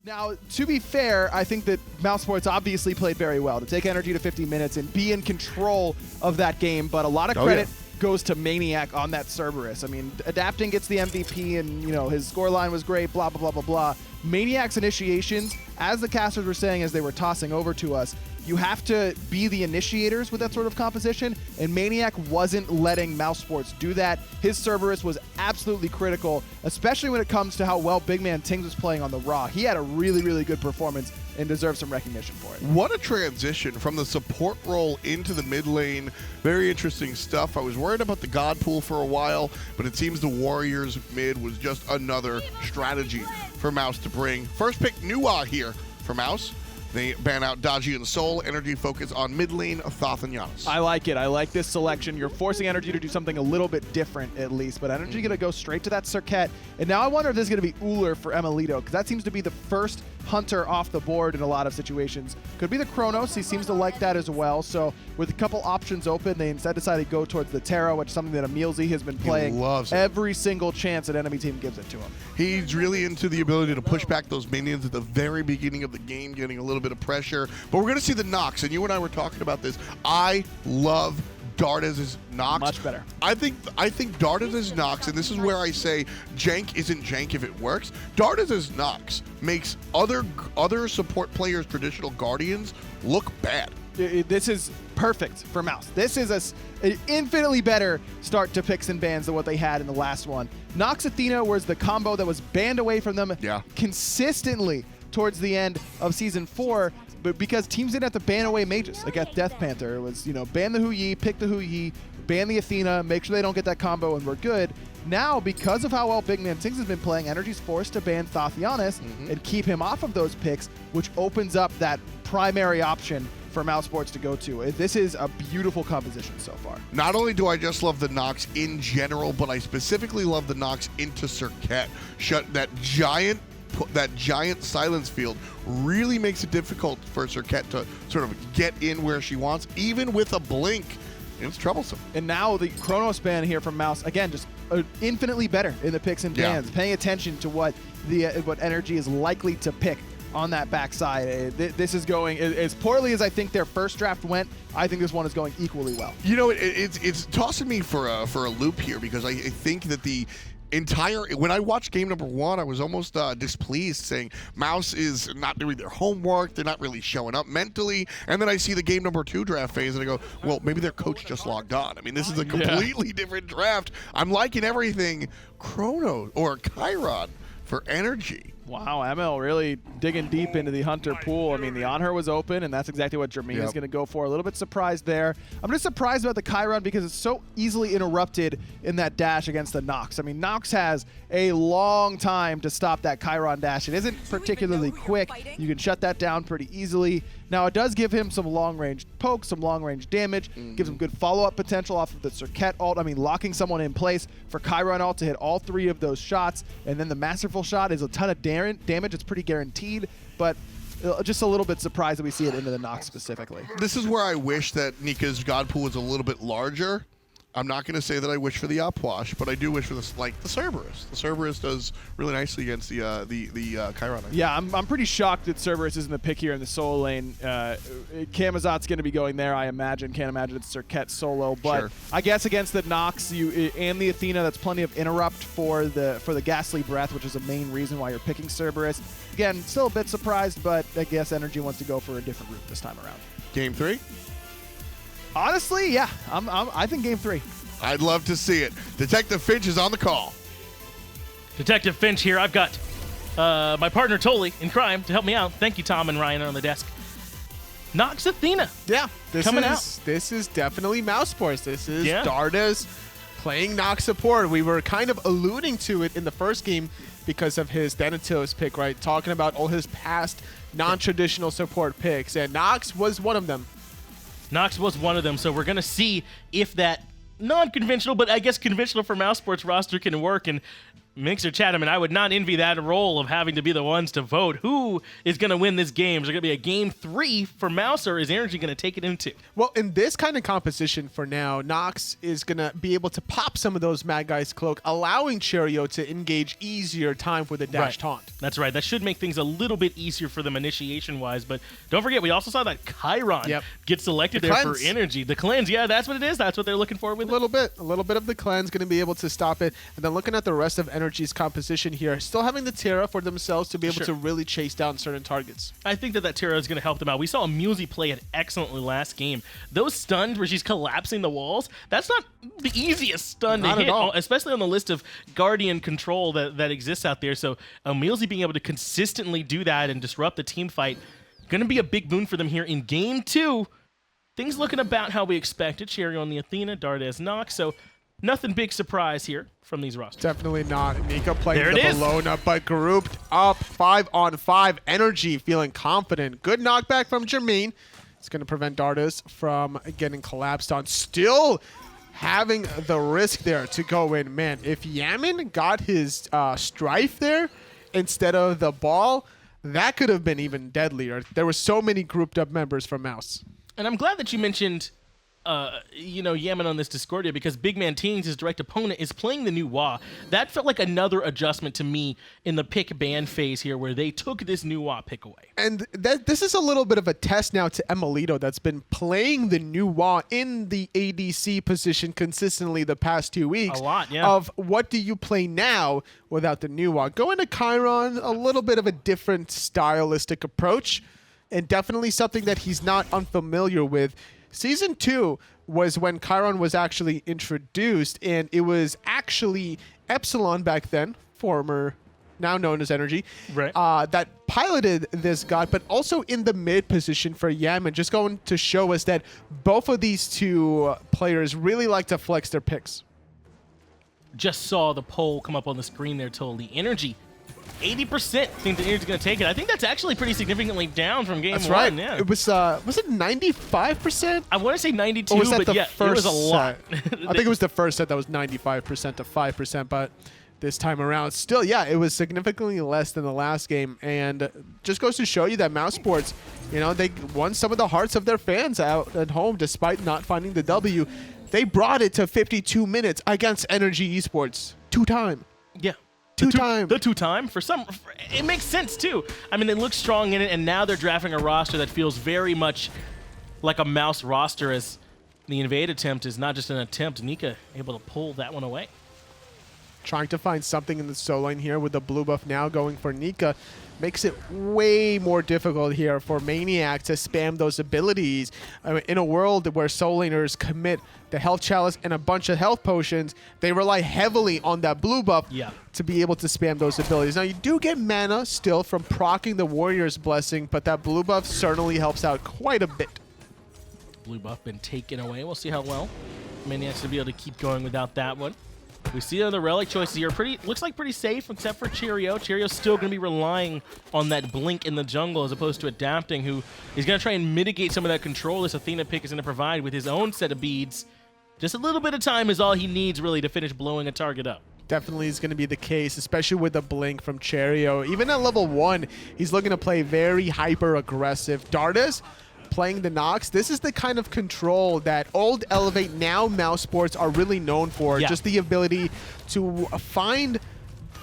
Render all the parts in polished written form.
Now, to be fair, I think that Mousesports obviously played very well to take NRG to 50 minutes and be in control of that game, but a lot of credit goes to maniaKK on that Cerberus. I mean, Adapting gets the MVP and, you know, his scoreline was great, blah, blah, blah, blah, blah. maniaKK's initiations, as the casters were saying as they were tossing over to us, you have to be the initiators with that sort of composition, and maniaKK wasn't letting Mousesports do that. His Cerberus was absolutely critical, especially when it comes to how well BigManTingz was playing on the Raw. He had a really, really good performance and deserves some recognition for it. What a transition from the support role into the mid lane. Very interesting stuff. I was worried about the God Pool for a while, but it seems the Warriors mid was just another strategy for Mouse to bring. First pick Nuwa here for Mouse. They ban out Dodgy and Soul. NRG focus on mid lane of Thoth and Giannis. I like it. I like this selection. You're forcing NRG to do something a little bit different, at least. But NRG going to go straight to that Circuit. And now I wonder if this is going to be Uller for emilitoo, because that seems to be the first hunter off the board in a lot of situations. Could be the Chronos. He seems to like that as well. So with a couple options open, they instead decided to go towards the Cherryo, which is something that EmilZy has been playing every single chance that enemy team gives it to him. He's really into the ability to push back those minions at the very beginning of the game, getting a little bit of pressure. But we're going to see the Nox, and you and I were talking about this. I love Dardez's Nox. Much better. I think Dardez's Nox, and this is where I say jank isn't jank if it works. Dardez's Nox makes other support players' traditional Guardians look bad. This is perfect for Mouse. This is an infinitely better start to picks and bans than what they had in the last one. Nox Athena was the combo that was banned away from them consistently towards the end of Season 4, but because teams didn't have to ban away mages. Like at Death Panther, it was, you know, ban the Hu Yi, pick the Hu Yi, ban the Athena, make sure they don't get that combo, and we're good. Now, because of how well BigManTingz has been playing, NRG's forced to ban Thoth Giannis and keep him off of those picks, which opens up that primary option for Mousesports to go to. This is a beautiful composition so far. Not only do I just love the Nox in general, but I specifically love the Nox into Circuit. That giant silence field really makes it difficult for Circuit to sort of get in where she wants, even with a blink. It's troublesome. And now the Chronos ban here from Mouse, again, just infinitely better in the picks and bans, paying attention to what NRG is likely to pick on that backside. This is going as poorly as I think their first draft went. I think this one is going equally well. You know, it's tossing me for a loop here, because I think that when I watched game number 1, I was almost displeased, saying Mouse is not doing their homework, they're not really showing up mentally, and then I see the game number 2 draft phase and I go, well, maybe their coach just logged on. I mean, this is a completely different draft. I'm liking everything Chrono or Chiron for NRG. Wow, ML really digging deep into the Hunter pool. I mean, the On Her was open, and that's exactly what Jermain is going to go for. A little bit surprised there. I'm just surprised about the Chiron because it's so easily interrupted in that dash against the Nox. I mean, Nox has a long time to stop that Chiron dash. It isn't particularly quick. You can shut that down pretty easily. Now, it does give him some long-range poke, some long-range damage, gives him good follow-up potential off of the Circuit ult. I mean, locking someone in place for Chiron ult to hit all 3 of those shots, and then the Masterful shot is a ton of damage. It's pretty guaranteed, but just a little bit surprised that we see it into the Nox specifically. This is where I wish that Nika's God Pool was a little bit larger. I'm not going to say that I wish for the Upwash, but I do wish for the Cerberus. The Cerberus does really nicely against the Chiron. Yeah, I'm pretty shocked that Cerberus isn't the pick here in the solo lane. Camazot's going to be going there, I imagine. Can't imagine it's Circuit solo, but I guess against the Nox and the Athena, that's plenty of interrupt for the Ghastly Breath, which is the main reason why you're picking Cerberus. Again, still a bit surprised, but I guess NRG wants to go for a different route this time around. Game 3? Honestly, yeah, I think game 3. I'd love to see it. Detective Finch is on the call. Detective Finch here. I've got my partner Tolly in crime to help me out. Thank you, Tom and Ryan on the desk. Nox Athena. Yeah, coming out. This is definitely Mousesports. This is Dardez playing Nox support. We were kind of alluding to it in the first game because of his Thanatos pick, right? Talking about all his past non-traditional support picks, and Nox was one of them. Nox was one of them, so we're going to see if that non-conventional, but I guess conventional for Mousesports roster can work. And Mixer Chatterman, I would not envy that role of having to be the ones to vote. Who is going to win this game? Is there going to be a game 3 for Mouse, or is NRG going to take it into? Well, in this kind of composition for now, Nox is going to be able to pop some of those Mad Guy's cloak, allowing Cherryo to engage easier time for the dash taunt. That's right. That should make things a little bit easier for them initiation-wise. But don't forget, we also saw that Chiron get selected there for NRG. The cleanse, yeah, that's what it is. That's what they're looking for with a little bit of the cleanse going to be able to stop it. And then looking at the rest of NRG's composition here, still having the Terra for themselves to be able to really chase down certain targets. I think that Terra is going to help them out. We saw emilZy play it excellently last game. Those stuns where she's collapsing the walls, that's not the easiest stun to hit, especially on the list of Guardian control that exists out there. So emilZy being able to consistently do that and disrupt the team fight, going to be a big boon for them here in game 2. Things looking about how we expected. Cherryo on the Athena, Dardez Nox. So nothing big surprise here from these rosters. Definitely not. Nika playing the Bologna, but grouped up 5-on-5. NRG feeling confident. Good knockback from Jermain. It's going to prevent Dardez from getting collapsed on. Still having the risk there to go in. Man, if Yammyn got his Strife there instead of the ball, that could have been even deadlier. There were so many grouped up members from Mouse. And I'm glad that you mentioned Yammyn on this Discordia, because BigManTingz, his direct opponent, is playing the new Wa. That felt like another adjustment to me in the pick ban phase here, where they took this new Wa pick away. And this is a little bit of a test now to emilitoo, that's been playing the new Wa in the ADC position consistently the past 2 weeks. A lot, yeah. Of what do you play now without the new Wa? Going to Chiron, a little bit of a different stylistic approach, and definitely something that he's not unfamiliar with. Season 2 was when Chiron was actually introduced, and it was actually Epsilon back then, former, now known as NRG, that piloted this god, but also in the mid position for Yammyn, just going to show us that both of these two players really like to flex their picks. Just saw the poll come up on the screen there, totally. NRG 80% think the NRG is going to take it. I think that's actually pretty significantly down from game 1. That's right. Yeah. It was it 95%? I want to say 92, or was that but yeah, it was a lot. I think it was the first set that was 95% to 5%, but this time around, still, yeah, it was significantly less than the last game, and just goes to show you that Mousesports, they won some of the hearts of their fans out at home despite not finding the W. They brought it to 52 minutes against NRG Esports. 2-time. Yeah. The 2-time. It makes sense, too. I mean, they look strong in it, and now they're drafting a roster that feels very much like a Mouse roster, as the invade attempt is not just an attempt. Nika able to pull that one away. Trying to find something in the solo lane here with the blue buff now going for Nika. Makes it way more difficult here for maniaKK to spam those abilities. I mean, in a world where solo laners commit the health chalice and a bunch of health potions, they rely heavily on that blue buff to be able to spam those abilities. Now, you do get mana still from proccing the Warrior's Blessing, but that blue buff certainly helps out quite a bit. Blue buff been taken away. We'll see how well maniaKK's to be able to keep going without that one. We see the relic choices here. Looks like pretty safe, except for Cherryo. Cherryo's still going to be relying on that blink in the jungle as opposed to adapting, who is going to try and mitigate some of that control this Athena pick is going to provide with his own set of beads. Just a little bit of time is all he needs, really, to finish blowing a target up. Definitely is going to be the case, especially with the blink from Cherryo. Even at level 1, he's looking to play very hyper-aggressive. Dardez playing the Nox, this is the kind of control that old Elevate, now Mousesports are really known for. Just the ability to find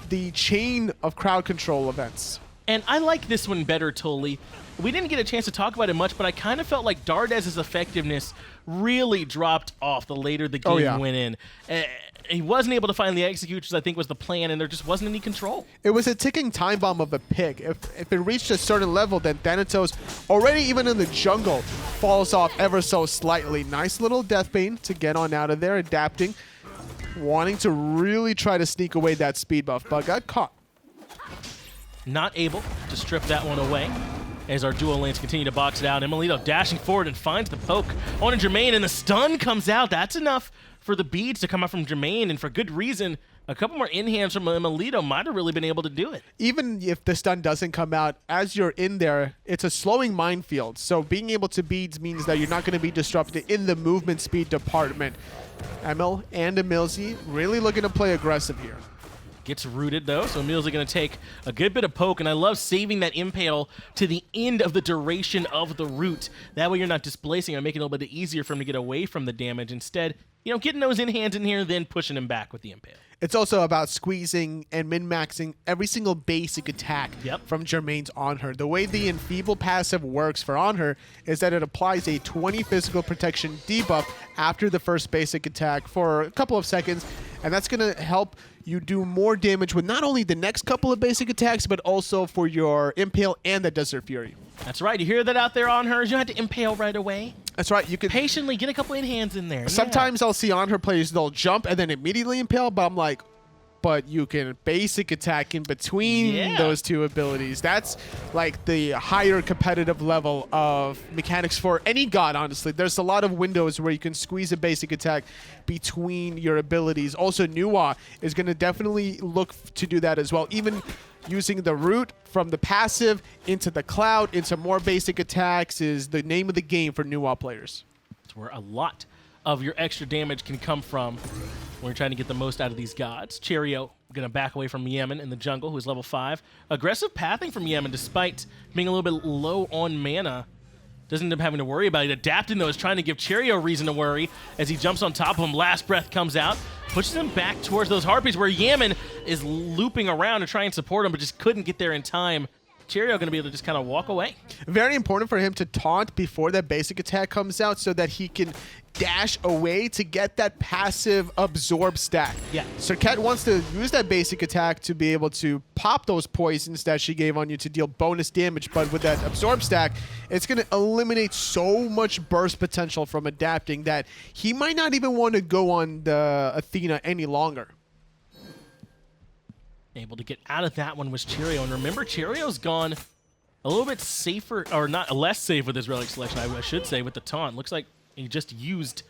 the chain of crowd control events. And I like this one better, Tolly. We didn't get a chance to talk about it much, but I kind of felt like Dardez's effectiveness really dropped off the later the game went in. He wasn't able to find the executions, I think was the plan, and there just wasn't any control. It was a ticking time bomb of a pick. If it reached a certain level, then Thanatos, already even in the jungle, falls off ever so slightly. Nice little death bane to get on out of there, adapting, wanting to really try to sneak away that speed buff, but got caught. Not able to strip that one away as our dual lanes continue to box it out. emilitoo dashing forward and finds the poke on Jermain, and the stun comes out. That's enough for the beads to come out from Jermain, and for good reason. A couple more in-hands from emilitoo might have really been able to do it. Even if the stun doesn't come out, as you're in there, it's a slowing minefield. So being able to beads means that you're not going to be disrupted in the movement speed department. Emil and emilZy really looking to play aggressive here. Gets rooted, though, so emilZy going to take a good bit of poke, and I love saving that impale to the end of the duration of the root. That way you're not displacing and making it a little bit easier for him to get away from the damage. Instead, you know, getting those in-hands in here, then pushing him back with the impale. It's also about squeezing and min-maxing every single basic attack from Jermain's on her. The way the Enfeeble passive works for on her is that it applies a 20 physical protection debuff after the first basic attack for a couple of seconds, and that's going to help you do more damage with not only the next couple of basic attacks, but also for your Impale and the Desert Fury. That's right. You hear that out there on her? You don't have to impale right away. That's right. You can patiently get a couple in hands in there. Sometimes I'll see on her players, they'll jump and then immediately impale, but I'm like, but you can basic attack in between those two abilities. That's like the higher competitive level of mechanics for any god, honestly. There's a lot of windows where you can squeeze a basic attack between your abilities. Also, Nuwa is going to definitely look to do that as well. Even using the root from the passive into the cloud, into more basic attacks is the name of the game for Nuwa players. That's where a lot of your extra damage can come from when you're trying to get the most out of these gods. Cherryo going to back away from Yammyn in the jungle, who's level 5. Aggressive pathing from Yammyn, despite being a little bit low on mana. Doesn't end up having to worry about it. Adapting, though, is trying to give Cherryo reason to worry as he jumps on top of him. Last breath comes out, pushes him back towards those harpies where Yammyn is looping around to try and support him, but just couldn't get there in time. Cherryo going to be able to just kind of walk away. Very important for him to taunt before that basic attack comes out so that he can dash away to get that passive absorb stack. Yeah. Serket wants to use that basic attack to be able to pop those poisons that she gave on you to deal bonus damage, but with that absorb stack, it's going to eliminate so much burst potential from adapting that he might not even want to go on the Athena any longer. Able to get out of that one was Cherryo. And remember, Cherryo's gone a little bit safer, or not less safe with his relic selection, I should say, with the taunt. Looks like he just used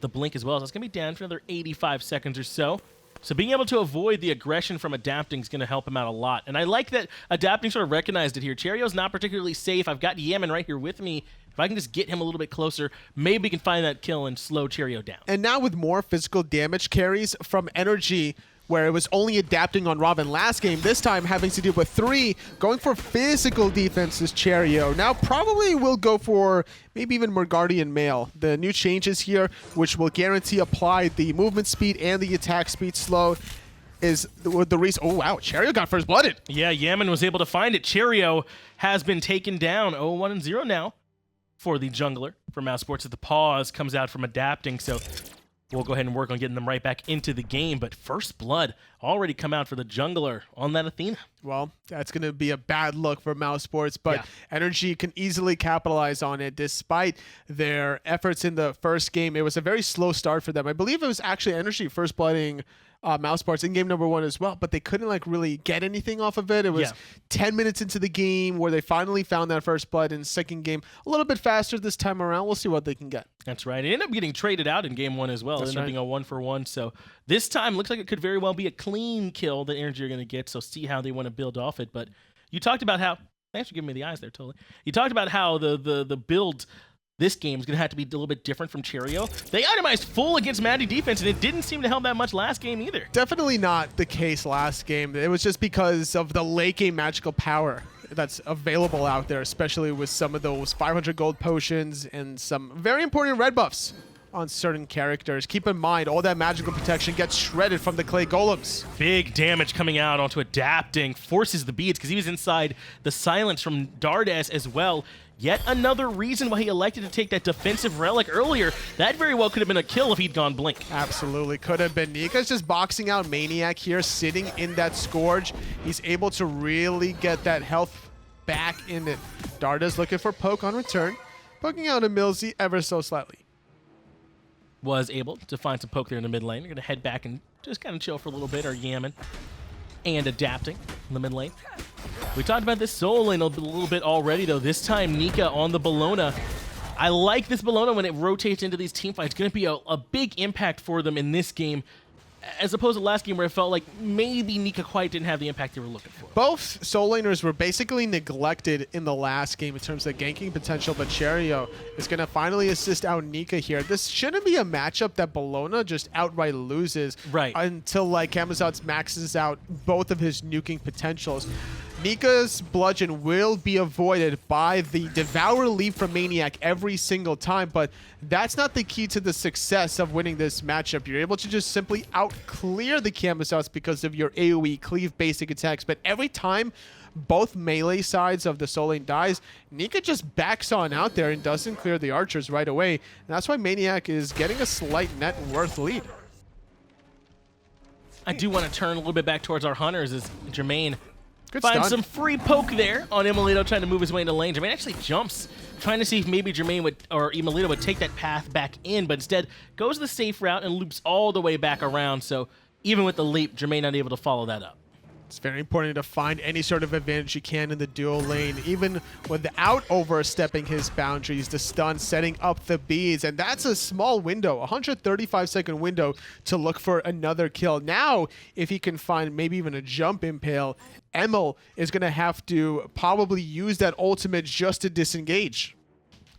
the blink as well. So it's going to be down for another 85 seconds or so. So being able to avoid the aggression from adapting is going to help him out a lot. And I like that adapting sort of recognized it here. Cherryo's not particularly safe. I've got Yammyn right here with me. If I can just get him a little bit closer, maybe we can find that kill and slow Cherryo down. And now with more physical damage carries from NRG, where it was only adapting on Robin last game, this time having to deal with 3, going for physical defense is Cherryo. Now probably will go for maybe even more Guardian Mail. The new changes here, which will guarantee apply the movement speed and the attack speed slow, is the reason. Oh wow, Cherryo got first blooded. Yeah, Yammyn was able to find it. Cherryo has been taken down. 0-1-0 now for the jungler for Mousesports. The pause comes out from adapting, so we'll go ahead and work on getting them right back into the game. But first blood already come out for the jungler on that Athena. Well, that's going to be a bad look for Mousesports, but NRG can easily capitalize on it. Despite their efforts in the first game, it was a very slow start for them. I believe it was actually NRG first blooding Mousesports in game number 1 as well, but they couldn't like really get anything off of it. It was 10 minutes into the game where they finally found that first blood. In second game, a little bit faster this time around. We'll see what they can get. That's right. It ended up getting traded out in game 1 as well. It ended up being a 1-for-1. So this time looks like it could very well be a clean kill that NRG are going to get. So see how they want to build off it. But you talked about how, thanks for giving me the eyes there, totally. You talked about how the build this game is going to have to be a little bit different from Cherryo. They itemized full against Maddie defense, and it didn't seem to help that much last game either. Definitely not the case last game. It was just because of the late game magical power that's available out there, especially with some of those 500 gold potions and some very important red buffs on certain characters. Keep in mind, all that magical protection gets shredded from the clay golems. Big damage coming out onto adapting, forces the beads because he was inside the silence from Dardez as well. Yet another reason why he elected to take that defensive relic earlier. That very well could have been a kill if he'd gone blink. Absolutely could have been. Nika's just boxing out maniaKK here, sitting in that Scourge. He's able to really get that health back in it. Dardez looking for poke on return, poking out emilZy ever so slightly. Was able to find some poke there in the mid lane. They're going to head back and just kind of chill for a little bit, or Yammyn, and adapting in the mid lane. We talked about this solo lane a little bit already, though. This time, Nika on the Bellona. I like this Bellona when it rotates into these teamfights. It's going to be a big impact for them in this game. as opposed to last game where it felt like maybe Nika quite didn't have the impact they were looking for. Both soul laners were basically neglected in the last game in terms of ganking potential, but Cherryo is going to finally assist out Nika here. This shouldn't be a matchup that Bologna just outright loses until like emilZy maxes out both of his nuking potentials. Nika's bludgeon will be avoided by the Devour Leap from maniaK every single time, but that's not the key to the success of winning this matchup. You're able to just simply out-clear the emilZy because of your AoE cleave basic attacks, but every time both melee sides of the soul lane dies, Nika just backs on out there and doesn't clear the archers right away. And that's why maniaK is getting a slight net worth lead. I do want to turn a little bit back towards our hunters as Jermain Good finds stun. some free poke there on emilitoo trying to move his way into lane. Jermain actually jumps, trying to see if maybe Jermain would, or emilitoo would take that path back in, but instead goes the safe route and loops all the way back around. So even with the leap, Jermain not able to follow that up. It's very important to find any sort of advantage you can in the dual lane, even without overstepping his boundaries. The stun setting up the beads, and that's a small window, 135-second window to look for another kill. Now, if he can find maybe even a jump impale, Emil is going to have to probably use that ultimate just to disengage.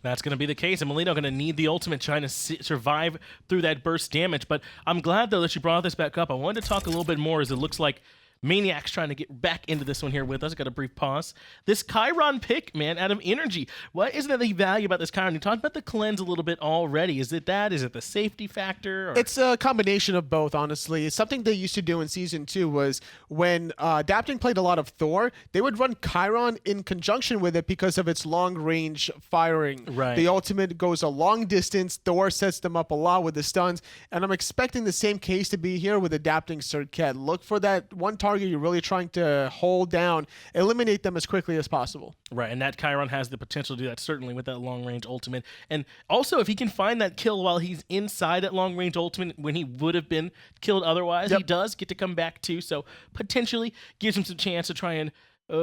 That's going to be the case. emilitoo going to need the ultimate trying to survive through that burst damage. But I'm glad, though, that you brought this back up. I wanted to talk a little bit more as it looks like maniaK's trying to get back into this one here with us. Got a brief pause. This Chiron pick, man, out of NRG. What is the value about this Chiron? You talked about the cleanse a little bit already. Is it that? Is it the safety factor? Or? It's a combination of both, honestly. It's something they used to do in Season 2 was when Adapting played a lot of Thor, they would run Chiron in conjunction with it because of its long-range firing. Right. The ultimate goes a long distance. Thor sets them up a lot with the stuns, and I'm expecting the same case to be here with Adapting Circuit. Look for that one target you're really trying to hold down, eliminate them as quickly as possible. Right, and that Chiron has the potential to do that, certainly with that long-range ultimate. And also, if he can find that kill while he's inside that long-range ultimate when he would have been killed otherwise, he does get to come back too, so potentially gives him some chance to try and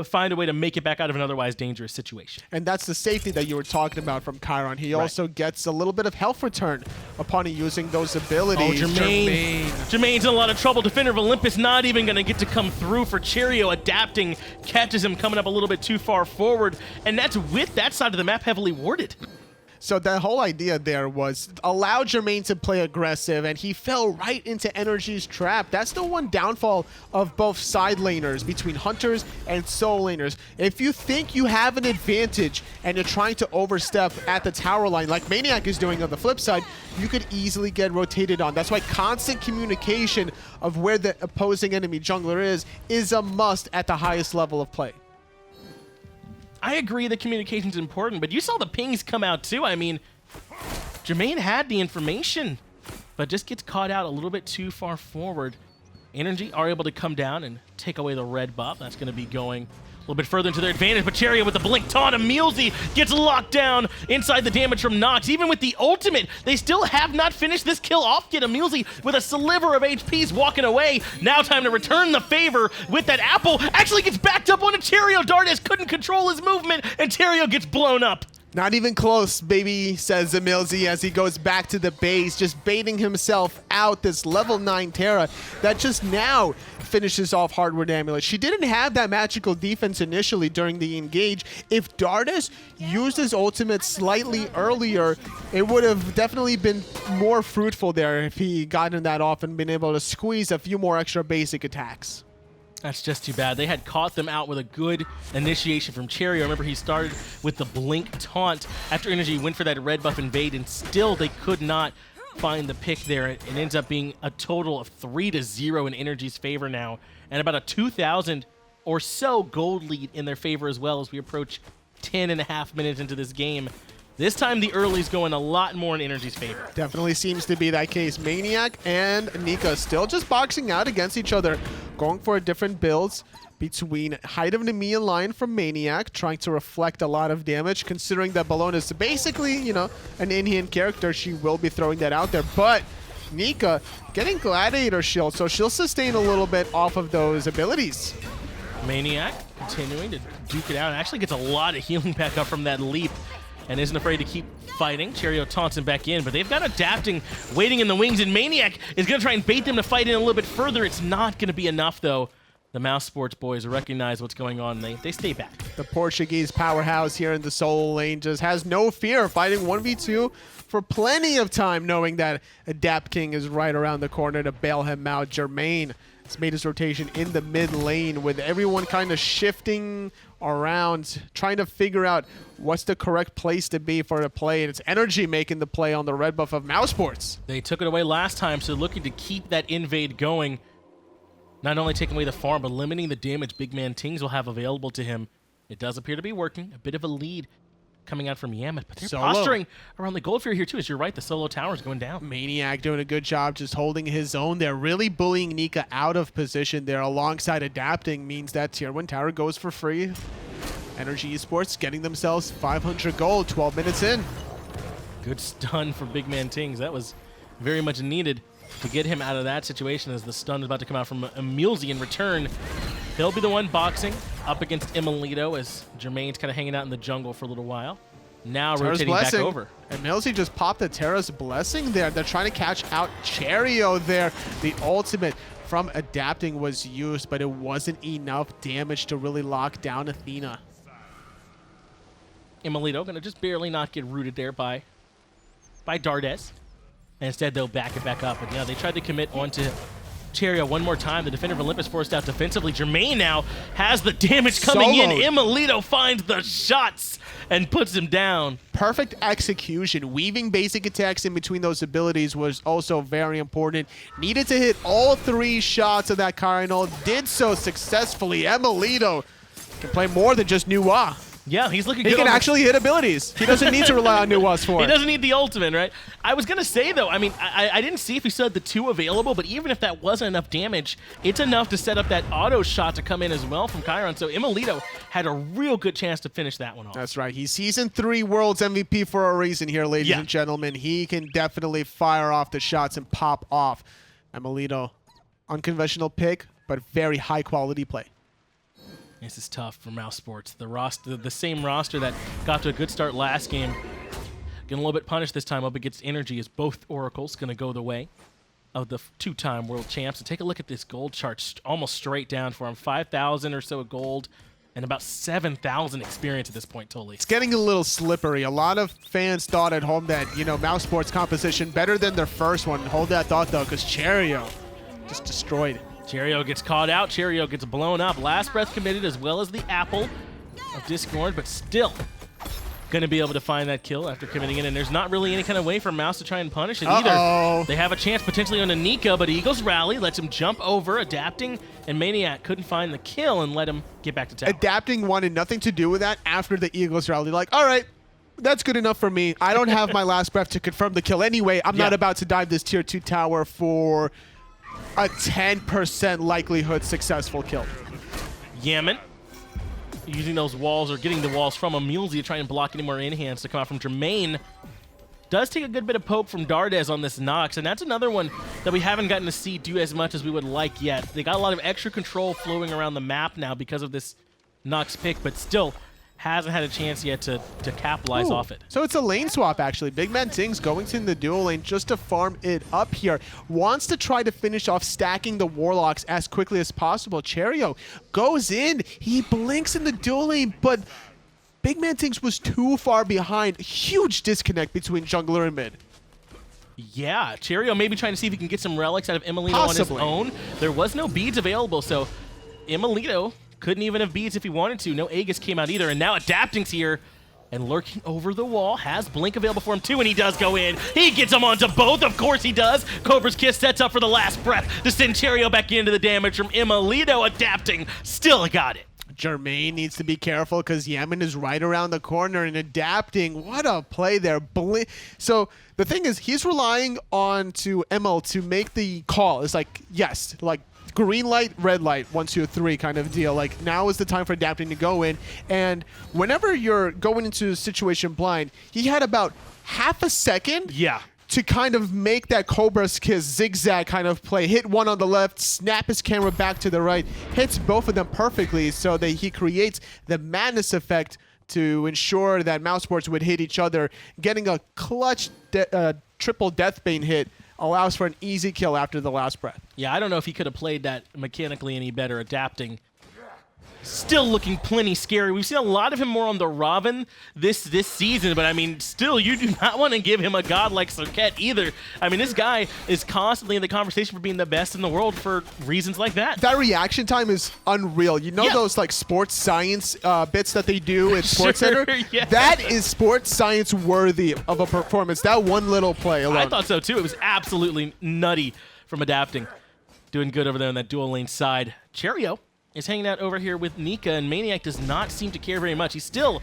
find a way to make it back out of an otherwise dangerous situation. And that's the safety that you were talking about from Chiron. He also gets a little bit of health return upon using those abilities. Oh, Jermain's in a lot of trouble. Defender of Olympus not even going to get to come through for Cherryo. Adapting catches him coming up a little bit too far forward, and that's with that side of the map heavily warded. So the whole idea there was allow Jermain to play aggressive, and he fell right into NRG's trap. That's the one downfall of both side laners between hunters and soul laners. If you think you have an advantage and you're trying to overstep at the tower line like maniaKK is doing on the flip side, you could easily get rotated on. That's why constant communication of where the opposing enemy jungler is a must at the highest level of play. I agree that communication's important, but you saw the pings come out too. I mean, Jermain had the information, but just gets caught out a little bit too far forward. NRG are able to come down and take away the red buff. That's going to be going a little bit further into their advantage, but Cherryo with the blink taunt. emilZy gets locked down inside the damage from Nox. Even with the ultimate, they still have not finished this kill off yet. emilZy with a sliver of HP's walking away. Now time to return the favor with that apple. Actually gets backed up onto Cherryo. Dardez couldn't control his movement, and Cherryo gets blown up. Not even close, baby, says emilZy as he goes back to the base, just baiting himself out. This level 9 Terra that just now finishes off Hardware Amulet. She didn't have that magical defense initially during the engage. If Dardez used his ultimate slightly earlier, it would have definitely been more fruitful there if he gotten that off and been able to squeeze a few more extra basic attacks. That's just too bad. They had caught them out with a good initiation from Cherryo. Remember, he started with the blink taunt after NRG went for that red buff invade, and still they could not find the pick there. It ends up being a total of 3-0 in NRG's favor now, and about a 2,000 or so gold lead in their favor as well as we approach 10.5 minutes into this game. This time the early's going a lot more in NRG's favor. Definitely seems to be that case. maniaKK and Nika still just boxing out against each other, going for different builds between Height of Nemean Lion from maniaKK, trying to reflect a lot of damage, considering that Bologna is basically, you know, an in-hand character. She will be throwing that out there, but Nika getting Gladiator Shield, so she'll sustain a little bit off of those abilities. maniaKK continuing to duke it out and actually gets a lot of healing back up from that leap. and isn't afraid to keep fighting. Cherryo taunts him back in, but they've got adapting waiting in the wings, and maniaKK is going to try and bait them to fight in a little bit further. It's not going to be enough, though. The Mousesports boys recognize what's going on. They stay back. The Portuguese powerhouse here in the solo lane just has no fear fighting 1v2 for plenty of time, knowing that adaptKing is right around the corner to bail him out. Jermain has made his rotation in the mid lane with everyone kind of shifting around, trying to figure out what's the correct place to be for the play. And it's NRG making the play on the red buff of Mousesports. They took it away last time, so looking to keep that invade going. Not only taking away the farm, but limiting the damage BigManTingz will have available to him. It does appear to be working. A bit of a lead coming out from Yammyn, but they're posturing around the gold fear here too. As you're right, the solo tower is going down. maniaKK doing a good job just holding his own there, really bullying Nika out of position there alongside adapting means that tier 1 tower goes for free. NRG Esports getting themselves 500 gold 12 minutes in. Good stun for BigManTingz. That was very much needed to get him out of that situation, as the stun is about to come out from EmilZy in return. He'll be the one boxing up against emilitoo, as Jermain's kind of hanging out in the jungle for a little while. Now Terra's rotating blessing. back over. emilZy just popped the Terra's blessing there. They're trying to catch out Cherryo there. The ultimate from adapting was used, but it wasn't enough damage to really lock down Athena. emilitoo gonna just barely not get rooted there by Dardez. And instead, they'll back it back up. And yeah, they tried to commit onto Cherryo one more time. The defender of Olympus forced out defensively. Jermain now has the damage coming in. emilitoo finds the shots and puts him down. Perfect execution. Weaving basic attacks in between those abilities was also very important. Needed to hit all 3 shots of that Cardinal. Did so successfully. emilitoo can play more than just Nuwa. Yeah, he's looking good. He can actually hit abilities. He doesn't need to rely on Nuwa's for He it. doesn't need the ultimate, right? I was going to say, though, I mean, I didn't see if he still had the 2 available, but even if that wasn't enough damage, it's enough to set up that auto shot to come in as well from Chiron. So emilitoo had a real good chance to finish that one off. That's right. He's Season 3 World's MVP for a reason here, ladies and gentlemen. He can definitely fire off the shots and pop off. emilitoo, unconventional pick, but very high-quality play. This is tough for Mousesports. The same roster that got to a good start last game, getting a little bit punished this time up against NRG, as both Oracles going to go the way of the 2-time world champs. And take a look at this gold chart, almost straight down for him. 5,000 or so of gold and about 7,000 experience at this point totally. It's getting a little slippery. A lot of fans thought at home that, Mousesports composition better than their first one. Hold that thought, though, because Cherryo just destroyed. Cherryo gets caught out. Cherryo gets blown up. Last breath committed, as well as the apple of Discord, but still going to be able to find that kill after committing it. And there's not really any kind of way for Mouse to try and punish it either. They have a chance potentially on a Nika, but Eagles rally, lets him jump over, adapting, and maniaKK couldn't find the kill and let him get back to tower. Adapting wanted nothing to do with that after the Eagles rally. Like, all right, that's good enough for me. I don't have my last breath to confirm the kill anyway. I'm not about to dive this tier 2 tower for a 10% likelihood successful kill. Yammyn using those walls, or getting the walls from EmilZy to try and block any more in-hands to come out from Jermain. Does take a good bit of poke from Dardez on this Nox, and that's another one that we haven't gotten to see do as much as we would like yet. They got a lot of extra control flowing around the map now because of this Nox pick, but still hasn't had a chance yet to capitalize off it. So it's a lane swap, actually. BigManTingz going to the dual lane just to farm it up here. Wants to try to finish off stacking the Warlocks as quickly as possible. Cherryo goes in. He blinks in the dual lane, but BigManTingz was too far behind. Huge disconnect between jungler and mid. Yeah, Cherryo maybe trying to see if he can get some relics out of emilitoo on his own. There was no beads available, so emilitoo couldn't even have beads if he wanted to. No Aegis came out either, and now adapting's here and lurking over the wall. Has Blink available for him too, and he does go in. He gets him onto both, of course he does. Cobra's Kiss sets up for the last breath to send Cherryo back into the damage from emilitoo. Adapting still got it. Jermain needs to be careful because Yammyn is right around the corner and adapting. What a play there. So the thing is, he's relying on to Emil to make the call. It's like, yes, like green light, red light, 1, 2, 3 kind of deal. Like, now is the time for adapting to go in. And whenever you're going into a situation blind, he had about half a second to kind of make that Cobra's Kiss zigzag kind of play. Hit one on the left, snap his camera back to the right, hits both of them perfectly so that he creates the madness effect to ensure that Mousesports would hit each other. Getting a clutch triple deathbane hit allows for an easy kill after the last breath. Yeah, I don't know if he could have played that mechanically any better, adapting. Still looking plenty scary. We've seen a lot of him more on the Robin this season, but I mean, still, you do not want to give him a god like Soket either. I mean, this guy is constantly in the conversation for being the best in the world for reasons like that. That reaction time is unreal. You know those like sports science bits that they do at Sports Center? Yeah. That is sports science worthy of a performance. That one little play alone. I thought so too. It was absolutely nutty from adapting. Doing good over there on that dual lane side. Cherryo is hanging out over here with Nika, and maniaKK does not seem to care very much. He still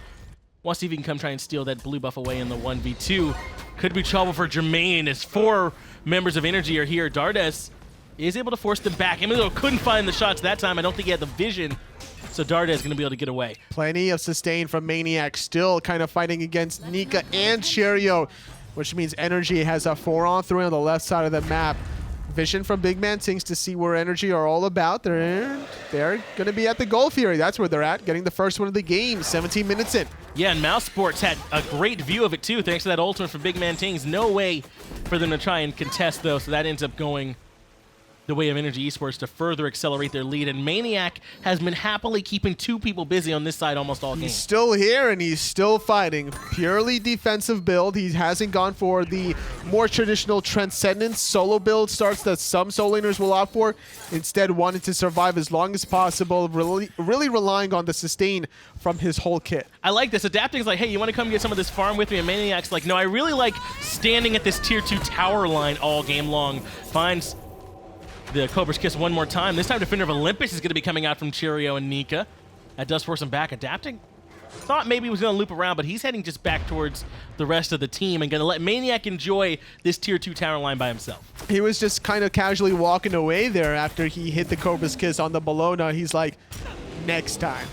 wants to see if he can come try and steal that blue buff away in the 1v2. Could be trouble for Jermain as 4 members of NRG are here. Dardez is able to force them back. emilitoo couldn't find the shots that time. I don't think he had the vision, so Dardez is going to be able to get away. Plenty of sustain from maniaKK, still kind of fighting against Nika and Cherryo, which means NRG has a 4-on-3 on the left side of the map. Vision from BigManTingz to see where NRG are all about. They're going to be at the Goal Fury. That's where they're at, getting the first one of the game, 17 minutes in. Yeah, and Mousesports had a great view of it too, thanks to that ultimate from BigManTingz. No way for them to try and contest, though, so that ends up going the way of NRG Esports to further accelerate their lead. And maniaKK has been happily keeping 2 people busy on this side almost all game. He's still here and he's still fighting. Purely defensive build. He hasn't gone for the more traditional Transcendence solo build starts that some solo laners will opt for. Instead, wanting to survive as long as possible, really relying on the sustain from his whole kit. I like this. Adapting is like, hey, you want to come get some of this farm with me? And maniaKK's like, no, I really like standing at this tier 2 tower line all game long. Finds the Cobra's Kiss one more time. This time Defender of Olympus is going to be coming out from Cherryo and Nika. That does force him back. Adapting thought maybe he was going to loop around, but he's heading just back towards the rest of the team and going to let maniaKK enjoy this tier 2 tower line by himself. He was just kind of casually walking away there after he hit the Cobra's Kiss on the Bologna. He's like, next time.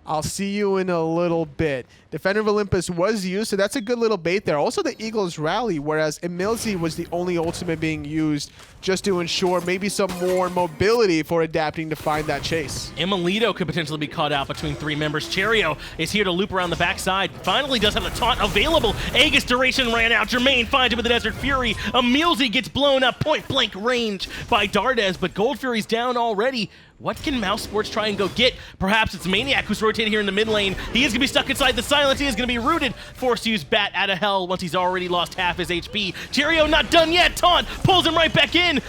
I'll see you in a little bit. Defender of Olympus was used, so that's a good little bait there. Also the Eagles rally, whereas emilZy was the only ultimate being used just to ensure maybe some more mobility for adapting to find that chase. emilitoo could potentially be caught out between 3 members. Cherryo is here to loop around the backside. Finally does have the taunt available. Aegis duration ran out. Jermain finds him with the Desert Fury. emilZy gets blown up point blank range by Dardez, but Gold Fury's down already. What can Mousesports try and go get? Perhaps it's maniaKK who's rotating here in the mid lane. He is going to be stuck inside the silence. He is going to be rooted. Forced to use Bat out of hell once he's already lost half his HP. Cherryo not done yet. Taunt pulls him right back in.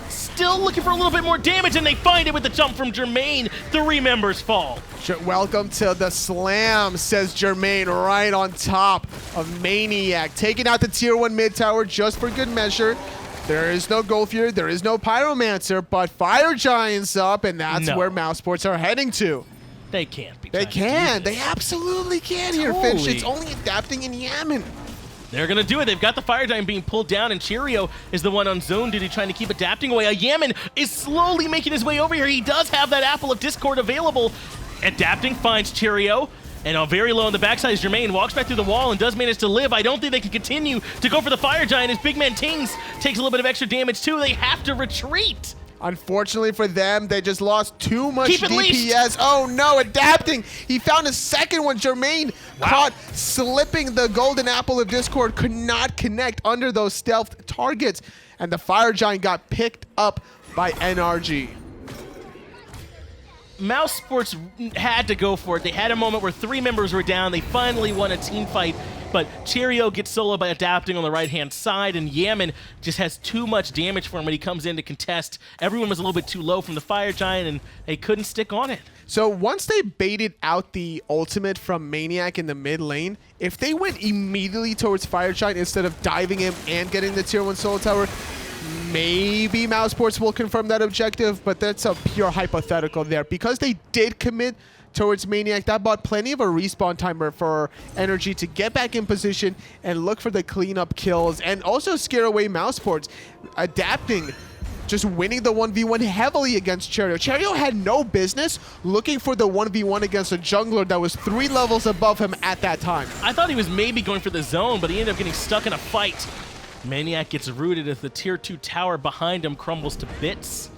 Still looking for a little bit more damage, and they find it with the jump from Jermain. 3 members fall. Welcome to the slam, says Jermain, right on top of maniaKK. Taking out the tier 1 mid tower just for good measure. There is no Gold Fury, there is no Pyromancer, but Fire Giant's up, and that's where Mousesports are heading to. They can't be. They can. They absolutely can here, Finch. It's only adapting in Yammyn. They're going to do it. They've got the Fire Giant being pulled down, and Cherryo is the one on zone duty trying to keep adapting away. Yammyn is slowly making his way over here. He does have that Apple of Discord available. Adapting finds Cherryo. And very low on the backside is Jermain. Walks back through the wall and does manage to live. I don't think they can continue to go for the Fire Giant as BigManTingz takes a little bit of extra damage too. They have to retreat. Unfortunately for them, they just lost too much DPS. Leashed. Oh no, adapting. He found a second one. Jermain caught slipping the golden apple of Discord, could not connect under those stealth targets. And the Fire Giant got picked up by NRG. Mousesports had to go for it. They had a moment where 3 members were down. They finally won a team fight, but Cherryo gets solo by adapting on the right-hand side, and Yammyn just has too much damage for him when he comes in to contest. Everyone was a little bit too low from the Fire Giant, and they couldn't stick on it. So once they baited out the ultimate from maniaKK in the mid lane, if they went immediately towards Fire Giant instead of diving him and getting the tier 1 solo tower, maybe Mousesports will confirm that objective, but that's a pure hypothetical there. Because they did commit towards maniaKK, that bought plenty of a respawn timer for NRG to get back in position and look for the cleanup kills and also scare away Mousesports. Adapting, just winning the 1v1 heavily against Cherryo. Cherryo had no business looking for the 1v1 against a jungler that was 3 levels above him at that time. I thought he was maybe going for the zone, but he ended up getting stuck in a fight. maniaKK gets rooted as the tier 2 tower behind him crumbles to bits.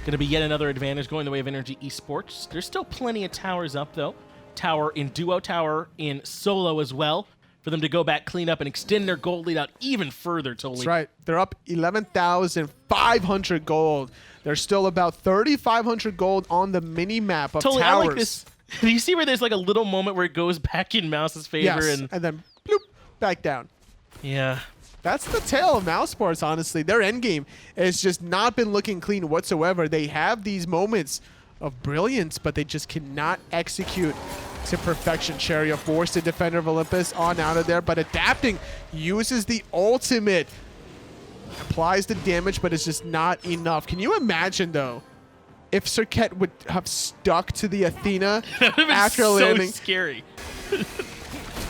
Going to be yet another advantage going the way of NRG Esports. There's still plenty of towers up, though. tower in duo, tower in solo as well, for them to go back, clean up, and extend their gold lead out even further, Totally. That's right. They're up 11,500 gold. There's still about 3,500 gold on the mini-map of Totally, towers. I like this. Do you see where there's like a little moment where it goes back in Mouse's favor? Yes, and then bloop, back down. Yeah. That's the tale of Mousesports, honestly. Their endgame has just not been looking clean whatsoever. They have these moments of brilliance, but they just cannot execute to perfection. Cherryo forced the Defender of Olympus on out of there, but adapting, uses the ultimate, applies the damage, but it's just not enough. Can you imagine, though, if Serket would have stuck to the Athena after landing? So scary.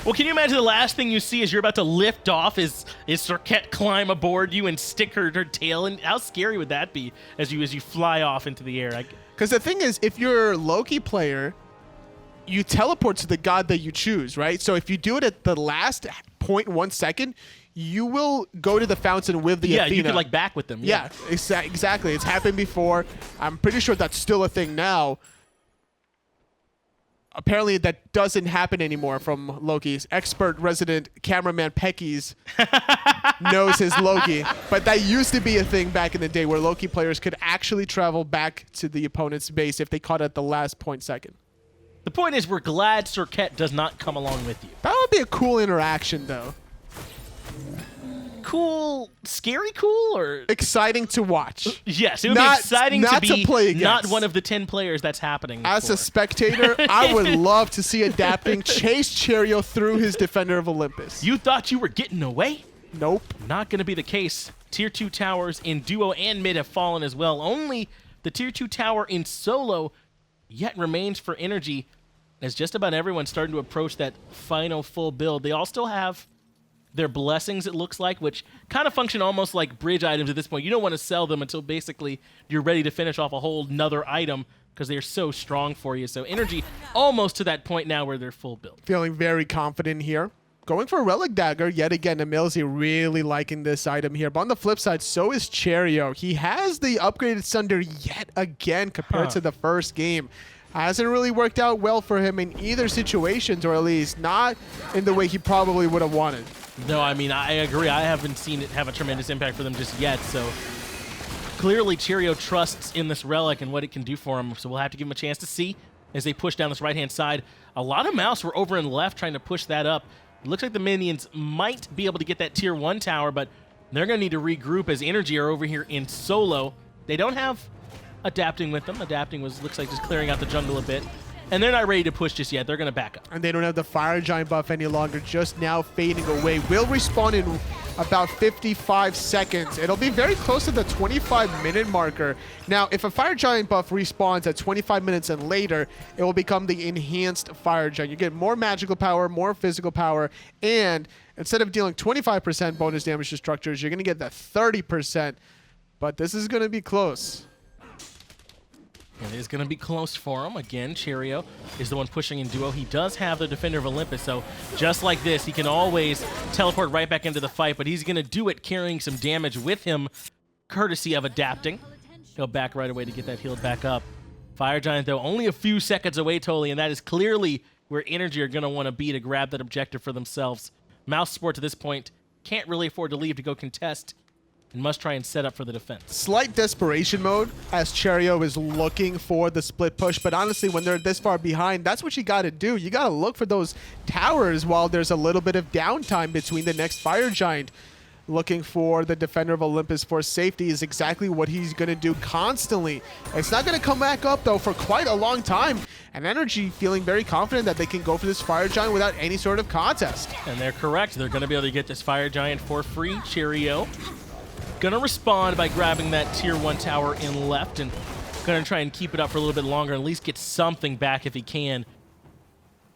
Well, can you imagine the last thing you see as you're about to lift off is Serket climb aboard you and stick her tail in? How scary would that be as you fly off into the air? Because the thing is, if you're a Loki player, you teleport to the god that you choose, right? So if you do it at the last 0.1 second, you will go to the fountain with the Athena. Yeah, you could like back with them. Yeah, exactly. It's happened before. I'm pretty sure that's still a thing now. Apparently that doesn't happen anymore from Loki's. Expert resident cameraman Peckies knows his Loki. But that used to be a thing back in the day where Loki players could actually travel back to the opponent's base if they caught it at the last 0.2 second. The point is, we're glad Serket does not come along with you. That would be a cool interaction, though. Cool, scary cool, or exciting to watch? Yes, it would be exciting to be play against. Not one of the 10 players that's happening. As a spectator, I would love to see adapting chase Cherryo through his Defender of Olympus. You thought you were getting away? Nope. Not going to be the case. Tier 2 towers in duo and mid have fallen as well. Only the Tier 2 tower in solo yet remains for NRG, as just about everyone's starting to approach that final full build. They all still have their blessings, it looks like, which kind of function almost like bridge items at this point. You don't want to sell them until basically you're ready to finish off a whole nother item because they're so strong for you. So NRG almost to that point now where they're full build. Feeling very confident here. Going for a Relic Dagger yet again. EmilZy really liking this item here. But on the flip side, so is Cherryo. He has the upgraded Sunder yet again compared to the first game. Hasn't really worked out well for him in either situations, or at least not in the way he probably would have wanted. No, I mean, I agree. I haven't seen it have a tremendous impact for them just yet, so clearly Cherryo trusts in this Relic and what it can do for him, so we'll have to give him a chance to see as they push down this right-hand side. A lot of Mouse were over and left trying to push that up. It looks like the minions might be able to get that Tier 1 tower, but they're going to need to regroup as NRG are over here in solo. They don't have adapting with them. Adapting looks like just clearing out the jungle a bit. And they're not ready to push just yet. They're going to back up. And they don't have the Fire Giant buff any longer, just now fading away. Will respawn in about 55 seconds. It'll be very close to the 25-minute marker. Now, if a Fire Giant buff respawns at 25 minutes and later, it will become the Enhanced Fire Giant. You get more magical power, more physical power, and instead of dealing 25% bonus damage to structures, you're going to get that 30%. But this is going to be close. It is going to be close for him. Again, Cherryo is the one pushing in duo. He does have the Defender of Olympus, so just like this, he can always teleport right back into the fight, but he's going to do it carrying some damage with him, courtesy of adapting. He'll back right away to get that healed back up. Fire Giant, though, only a few seconds away, totally, and that is clearly where NRG are going to want to be to grab that objective for themselves. Mousesports, at this point, can't really afford to leave to go contest, and must try and set up for the defense. Slight desperation mode as Cherryo is looking for the split push, but honestly, when they're this far behind, that's what you got to do. You got to look for those towers while there's a little bit of downtime between the next Fire Giant. Looking for the Defender of Olympus for safety is exactly what he's going to do constantly. It's not going to come back up, though, for quite a long time. And NRG feeling very confident that they can go for this Fire Giant without any sort of contest. And they're correct. They're going to be able to get this Fire Giant for free. Cherryo gonna respond by grabbing that Tier 1 tower in left and gonna try and keep it up for a little bit longer, at least get something back if he can.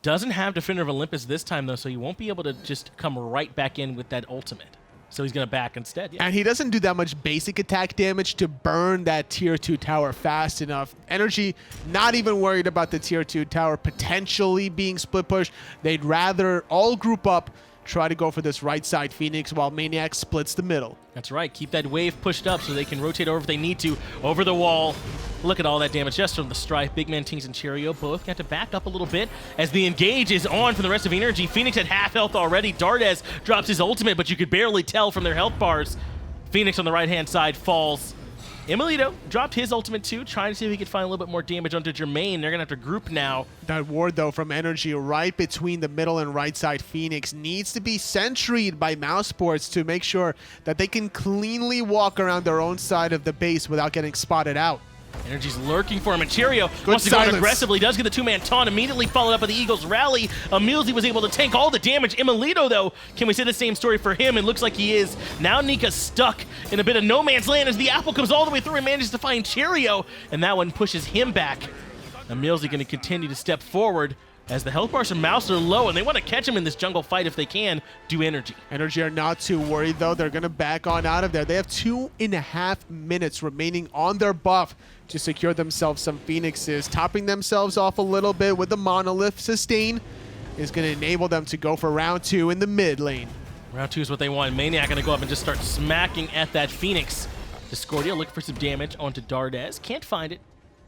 Doesn't have Defender of Olympus this time, though, so he won't be able to just come right back in with that ultimate. So he's gonna back instead. Yeah. And he doesn't do that much basic attack damage to burn that Tier 2 tower fast enough. NRG not even worried about the Tier 2 tower potentially being split pushed. They'd rather all group up, try to go for this right side Phoenix while Maniac splits the middle. That's right. Keep that wave pushed up so they can rotate over if they need to. Over the wall. Look at all that damage just from the Strife. BigManTingz and Cherryo both got to back up a little bit as the engage is on for the rest of NRG. Phoenix at half health already. Dardez drops his ultimate, but you could barely tell from their health bars. Phoenix on the right-hand side falls. emilitoo dropped his ultimate too, trying to see if he could find a little bit more damage onto Jermain. They're going to have to group now. That ward, though, from NRG right between the middle and right side Phoenix needs to be sentryed by Mousesports to make sure that they can cleanly walk around their own side of the base without getting spotted out. NRG's lurking for him, and Cherryo wants to go in aggressively. Does get the two-man taunt, immediately followed up by the Eagles rally. emilZy was able to tank all the damage. emilitoo, though, can we say the same story for him? It looks like he is. Now Nika's stuck in a bit of no man's land as the apple comes all the way through and manages to find Cherryo, and that one pushes him back. emilZy going to continue to step forward as the health bars from Mouse are low, and they want to catch him in this jungle fight if they can. Do NRG. NRG are not too worried, though. They're going to back on out of there. They have 2.5 minutes remaining on their buff to secure themselves some Phoenixes. Topping themselves off a little bit with the Monolith sustain is going to enable them to go for round 2 in the mid lane. Round 2 is what they want. maniaKK going to go up and just start smacking at that Phoenix. Discordia looking for some damage onto Dardez. Can't find it.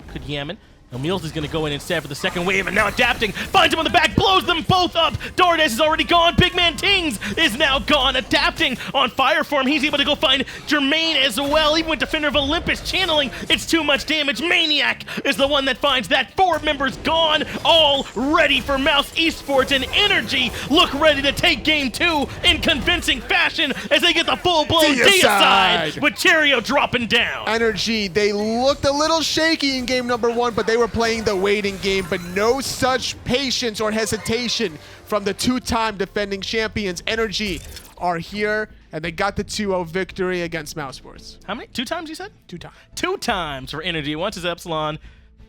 Could Yammyn. emilZy's going to go in instead for the second wave, and now adapting. Finds him on the back, blows them both up. Dardez is already gone. BigManTingz is now gone. Adapting on fire form. He's able to go find Jermain as well. Even with Defender of Olympus channeling, it's too much damage. maniaKK is the one that finds that. 4 members gone, all ready for Mousesports, and NRG look ready to take game 2 in convincing fashion as they get the full-blown deicide with Cherryo dropping down. NRG, they looked a little shaky in game number 1, but they were playing the waiting game, but no such patience or hesitation from the 2-time defending champions. NRG are here, and they got the 2-0 victory against Mousesports. How many? 2 times, you said? 2 times. 2 times for NRG. Once is Epsilon,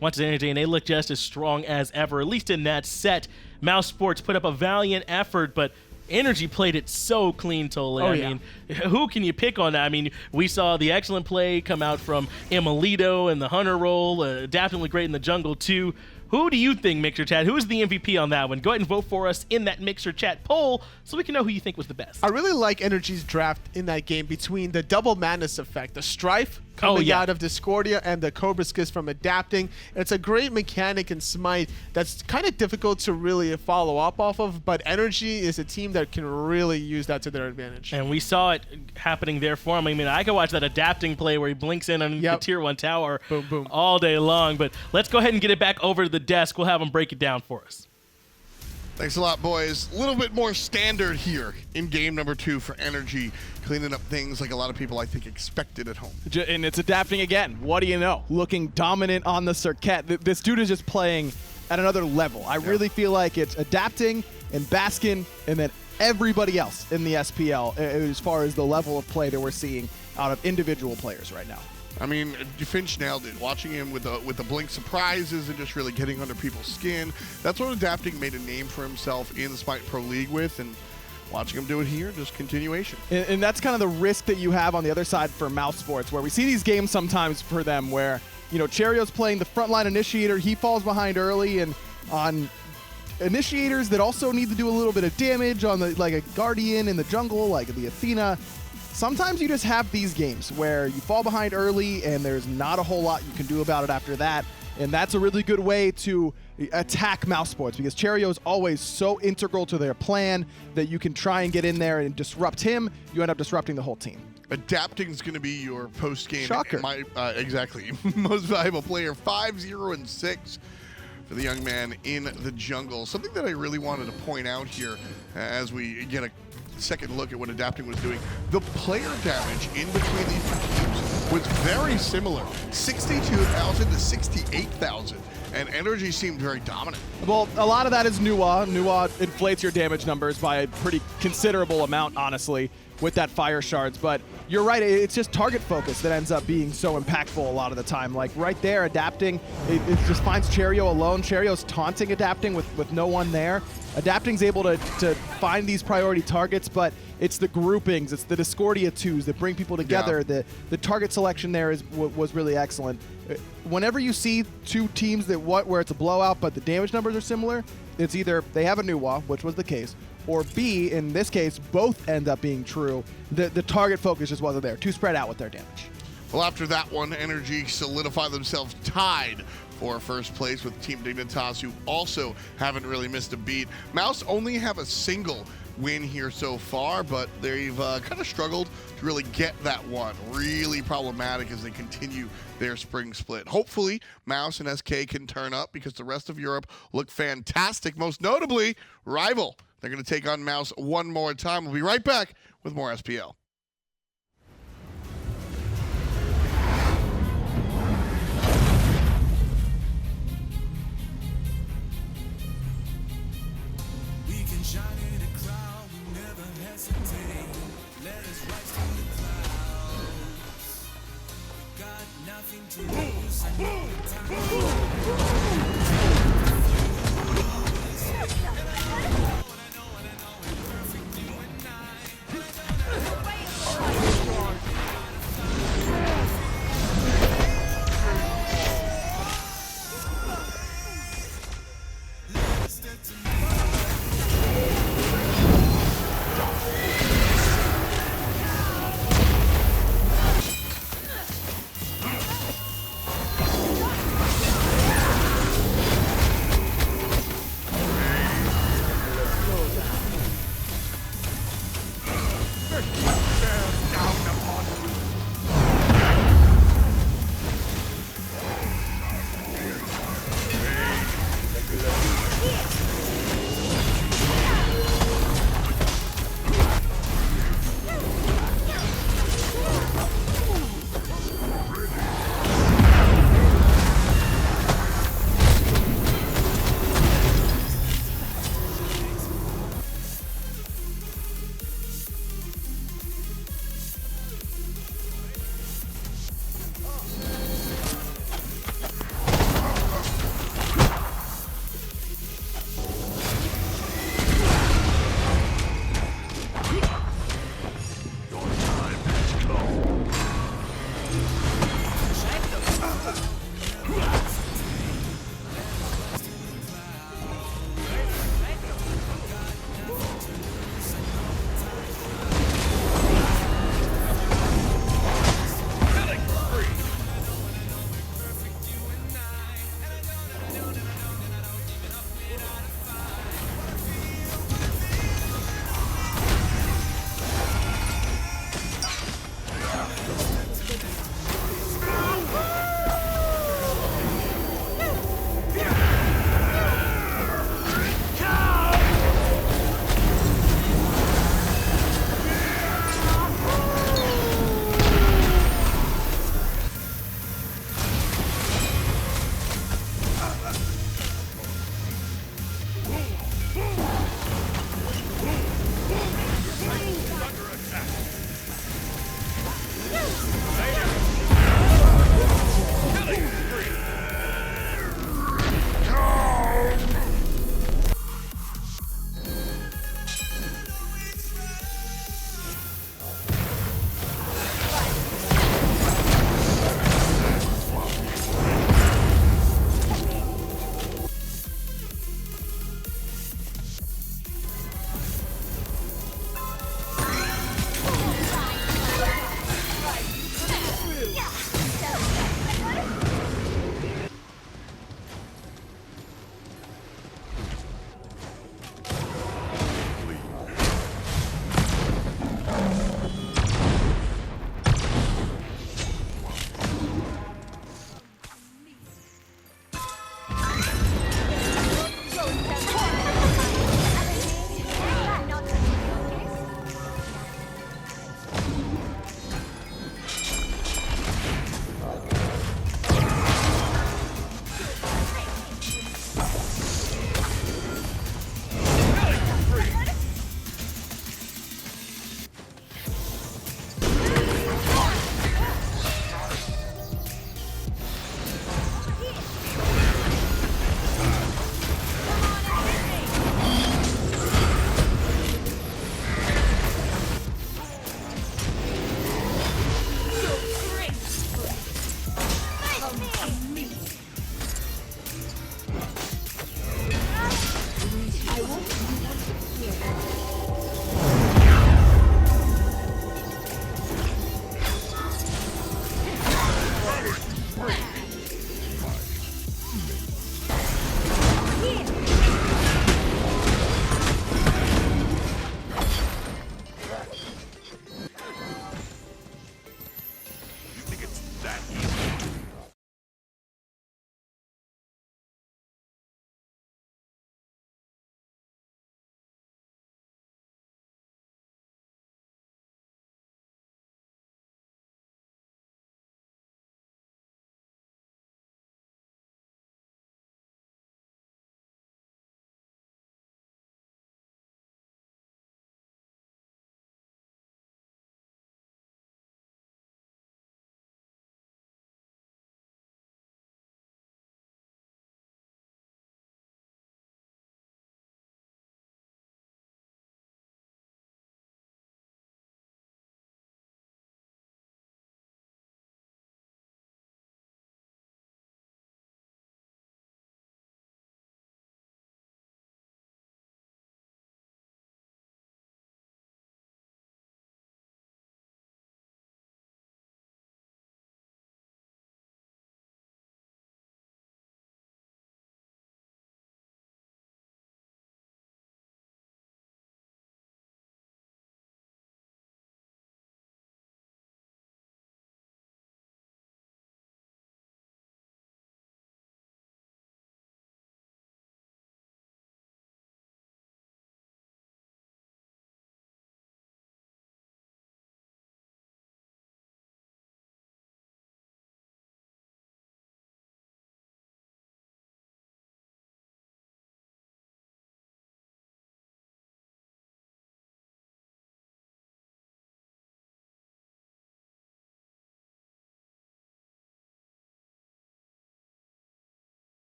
once is NRG, and they look just as strong as ever, at least in that set. Mousesports put up a valiant effort, but NRG played it so clean, Tole. Oh, I yeah. mean, who can you pick on that? I mean, we saw the excellent play come out from emilitoo and the Hunter role, adapting really great in the jungle too. Who do you think, Mixer Chat? Who is the MVP on that one? Go ahead and vote for us in that Mixer Chat poll so we can know who you think was the best. I really like NRG's draft in that game between the double madness effect, the Strife coming out of Discordia and the Cobra Skiss from adapting. It's a great mechanic in Smite that's kind of difficult to really follow up off of, but NRG is a team that can really use that to their advantage. And we saw it happening there for him. I mean, I could watch that adapting play where he blinks in on the tier 1 tower boom, boom, all day long, but let's go ahead and get it back over to the desk. We'll have him break it down for us. Thanks a lot, boys. A little bit more standard here in game number 2 for NRG, cleaning up things like a lot of people, I think, expected at home. And it's adapting again. What do you know? Looking dominant on the circuit. This dude is just playing at another level. I really feel like it's adapting and Baskin and then everybody else in the SPL as far as the level of play that we're seeing out of individual players right now. I mean, Finch nailed it. Watching him with the blink surprises and just really getting under people's skin. That's what adapting made a name for himself in the Smite Pro League with, and watching him do it here, just continuation. And that's kind of the risk that you have on the other side for Mousesports, where we see these games sometimes for them where, you know, Cherryo's playing the frontline initiator, he falls behind early, and on initiators that also need to do a little bit of damage on the like a Guardian in the jungle, like the Athena. Sometimes you just have these games where you fall behind early and there's not a whole lot you can do about it after that. And that's a really good way to attack Mousesports because Cherryo is always so integral to their plan that you can try and get in there and disrupt him. You end up disrupting the whole team. Adapting is going to be your post-game. Shocker. Exactly. Most valuable player, 5-0-6 for the young man in the jungle. Something that I really wanted to point out here as we get a second look at what adapting was doing. The player damage in between these two teams was very similar, 62,000 to 68,000, and NRG seemed very dominant. Well, a lot of that is Nuwa. Nuwa inflates your damage numbers by a pretty considerable amount, honestly, with that fire shards. But you're right, it's just target focus that ends up being so impactful a lot of the time. Like right there, adapting, it just finds Cherryo alone. Cherryo's taunting adapting with no one there. Adapting's able to find these priority targets, but it's the groupings, it's the Discordia 2s that bring people together. Yeah. The target selection there was really excellent. Whenever you see two teams where it's a blowout but the damage numbers are similar, it's either they have a Nuwa, which was the case, or B, in this case, both end up being true. The target focus just wasn't there. Too spread out with their damage. Well, after that one, NRG solidify themselves tied for first place with Team Dignitas, who also haven't really missed a beat. Mouse only have a single win here so far, but they've kind of struggled to really get that one. Really problematic as they continue their spring split. Hopefully, Mouse and SK can turn up because the rest of Europe look fantastic, most notably Rival. They're going to take on Mouse one more time. We'll be right back with more SPL. Shine in a crowd, we never hesitate. Let us rise to the clouds. Got nothing to lose, I know the time.